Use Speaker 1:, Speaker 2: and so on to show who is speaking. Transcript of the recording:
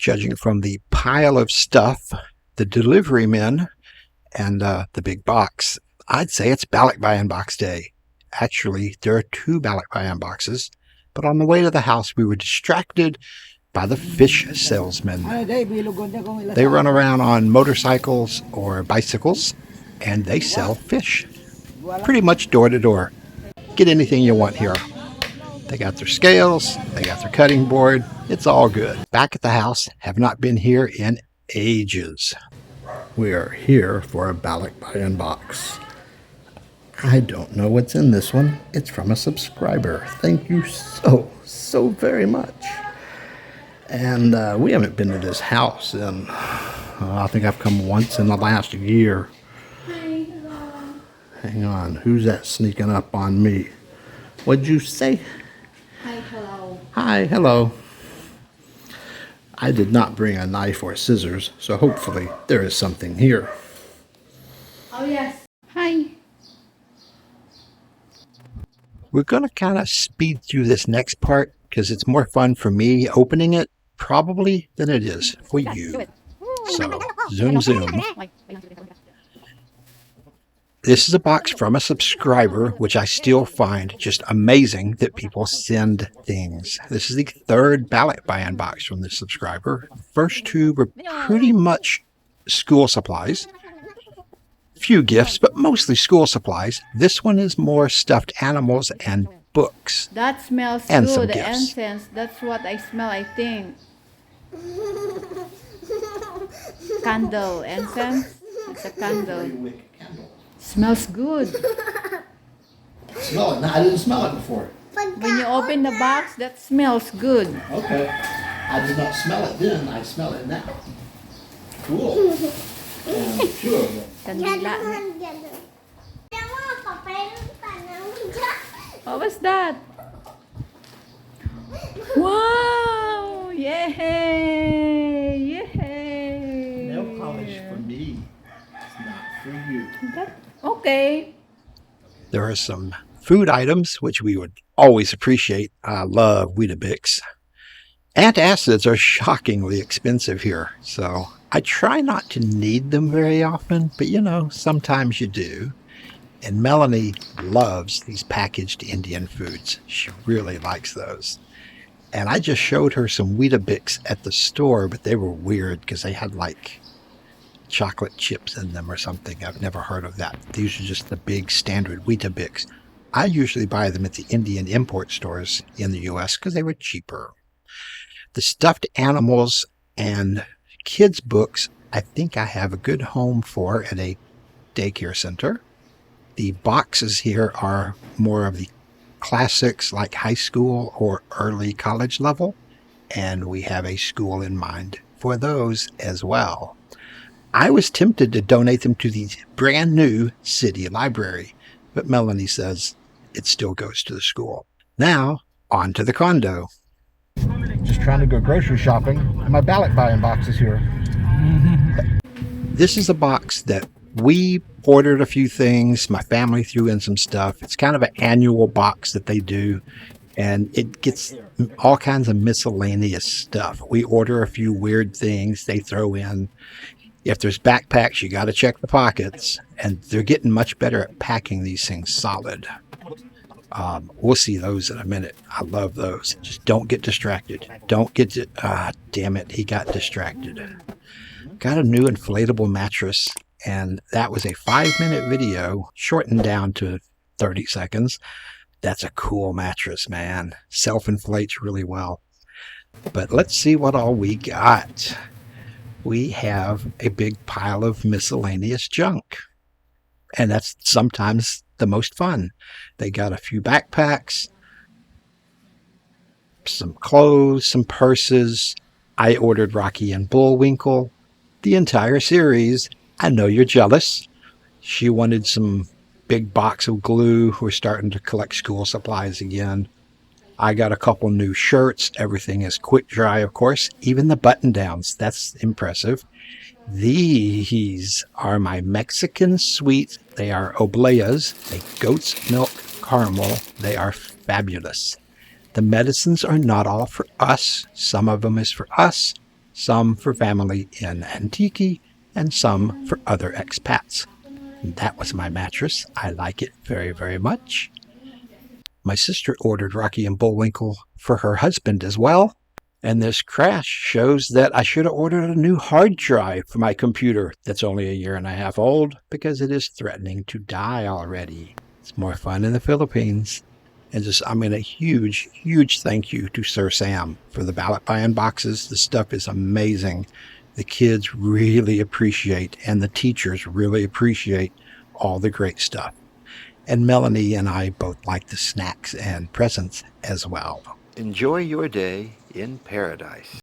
Speaker 1: Judging from the pile of stuff, the delivery men, and the big box, I'd say it's Balikbayan box day. Actually, there are 2 Balikbayan boxes, but on the way to the house, we were distracted by the fish salesmen. They run around on motorcycles or bicycles, and they sell fish pretty much door to door. Get anything you want here. They got their scales, they got their cutting board, it's all good. Back at the house, have not been here in ages. We are here for a Balikbayan box. I don't know what's in this one. It's from a subscriber. Thank you so very much. And we haven't been to this house in, I think I've come once in the last year.
Speaker 2: Hi, hello.
Speaker 1: Hang on, who's that sneaking up on me? What'd you say?
Speaker 2: Hi, hello.
Speaker 1: Hi, hello. I did not bring a knife or scissors, so hopefully there is something here.
Speaker 2: Oh, yes. Hi.
Speaker 1: We're going to kind of speed through this next part because it's more fun for me opening it, probably, than it is for you. So, zoom. This is a box from a subscriber, which I still find just amazing that people send things. This is the 3rd Balikbayan box from this subscriber. The first 2 were pretty much school supplies. Few gifts, but mostly school supplies. This one is more stuffed animals and books.
Speaker 2: That smells
Speaker 1: and
Speaker 2: good.
Speaker 1: Some
Speaker 2: The
Speaker 1: gifts.
Speaker 2: incense. That's what I smell, I think. Candle. Incense. It's a candle. Smells good.
Speaker 1: Smell it. No, I didn't smell it before.
Speaker 2: When you open the box, that smells good.
Speaker 1: Okay. I did not smell it then. I smell it now. Cool. Sure.
Speaker 2: Kandila. What was that? Wow! Yay! Yay!
Speaker 1: Nail polish for me. It's not for you.
Speaker 2: Okay.
Speaker 1: There are some food items which we would always appreciate. I love Weetabix. Antacids are shockingly expensive here, so I try not to need them very often, but you know, sometimes you do. And Melanie loves these packaged Indian foods. She really likes those. And I just showed her some Weetabix at the store, but they were weird because they had like chocolate chips in them or something. I've never heard of that. These are just the big standard Weetabix. I usually buy them at the Indian import stores in the US because they were cheaper. The stuffed animals and kids' books, I think I have a good home for at a daycare center. The boxes here are more of the classics like high school or early college level, and we have a school in mind for those as well. I was tempted to donate them to the brand new city library, but Melanie says it still goes to the school. Now, on to the condo. Just trying to go grocery shopping, and my Balikbayan box is here. This is a box that we ordered a few things. My family threw in some stuff. It's kind of an annual box that they do, and it gets all kinds of miscellaneous stuff. We order a few weird things they throw in. If there's backpacks, you got to check the pockets, and they're getting much better at packing these things solid. We'll see those in a minute. I love those. Just don't get distracted. Damn it, he got distracted. Got a new inflatable mattress, and that was a 5-minute video shortened down to 30 seconds. That's a cool mattress, man. Self-inflates really well. But let's see what all we got. We have a big pile of miscellaneous junk, and that's sometimes the most fun. They got a few backpacks, some clothes, some purses. I ordered Rocky and Bullwinkle, the entire series. I know you're jealous. She wanted some big box of glue. We're starting to collect school supplies again. I got a couple new shirts. Everything is quick dry, of course. Even the button downs. That's impressive. These are my Mexican sweets. They are obleas, a goat's milk caramel. They are fabulous. The medicines are not all for us. Some of them is for us. some for family in Antique, and some for other expats. And that was my mattress. I like it very, very much. My sister ordered Rocky and Bullwinkle for her husband as well. And this crash shows that I should have ordered a new hard drive for my computer that's only a year and a half old because it is threatening to die already. It's more fun in the Philippines. And a huge, huge thank you to Sir Sam for the Balikbayan boxes. The stuff is amazing. The kids really appreciate, and the teachers really appreciate all the great stuff. And Melanie and I both like the snacks and presents as well.
Speaker 3: Enjoy your day in paradise.